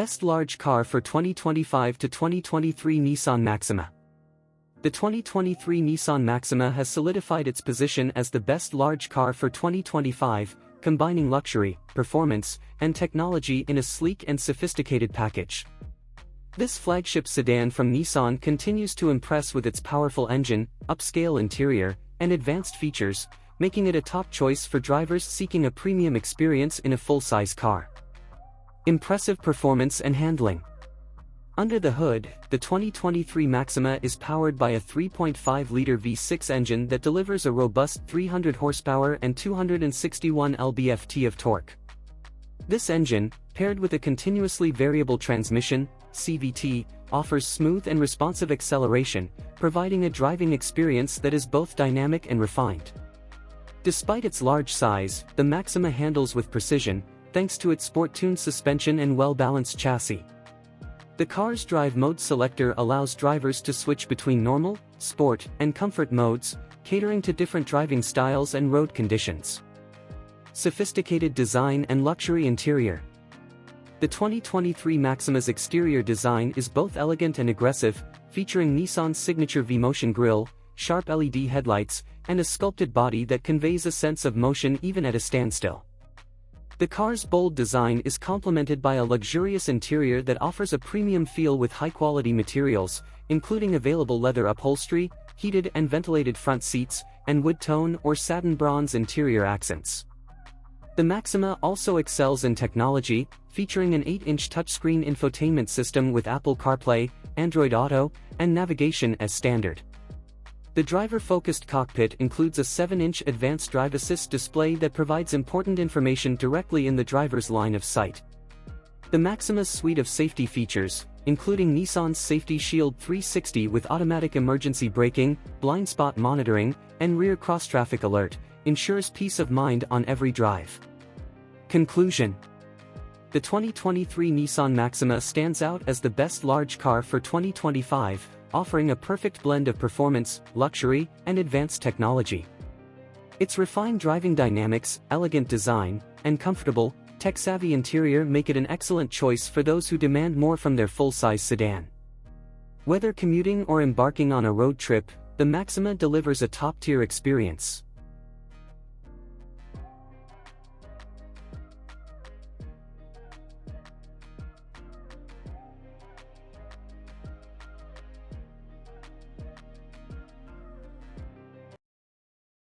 Best large car for 2025 to 2023 Nissan Maxima. The 2023 Nissan Maxima has solidified its position as the best large car for 2025, combining luxury, performance, and technology in a sleek and sophisticated package. This flagship sedan from Nissan continues to impress with its powerful engine, upscale interior, and advanced features, making it a top choice for drivers seeking a premium experience in a full-size car. Impressive performance and handling. Under the hood, the 2023 Maxima is powered by a 3.5-liter V6 engine that delivers a robust 300 horsepower and 261 lb-ft of torque. This engine, paired with a continuously variable transmission, CVT, offers smooth and responsive acceleration, providing a driving experience that is both dynamic and refined. Despite its large size, the Maxima handles with precision, thanks to its sport-tuned suspension and well-balanced chassis. The car's drive mode selector allows drivers to switch between normal, sport, and comfort modes, catering to different driving styles and road conditions. Sophisticated design and luxury interior. The 2023 Maxima's exterior design is both elegant and aggressive, featuring Nissan's signature V-Motion grille, sharp LED headlights, and a sculpted body that conveys a sense of motion even at a standstill. The car's bold design is complemented by a luxurious interior that offers a premium feel with high-quality materials, including available leather upholstery, heated and ventilated front seats, and wood tone or satin bronze interior accents. The Maxima also excels in technology, featuring an 8-inch touchscreen infotainment system with Apple CarPlay, Android Auto, and navigation as standard. The driver-focused cockpit includes a 7-inch advanced drive assist display that provides important information directly in the driver's line of sight. The Maxima's suite of safety features, including Nissan's Safety Shield 360 with automatic emergency braking, blind spot monitoring, and rear cross-traffic alert, ensures peace of mind on every drive. Conclusion. The 2023 Nissan Maxima stands out as the best large car for 2025, offering a perfect blend of performance, luxury, and advanced technology. Its refined driving dynamics, elegant design, and comfortable, tech-savvy interior make it an excellent choice for those who demand more from their full-size sedan. Whether commuting or embarking on a road trip, the Maxima delivers a top-tier experience.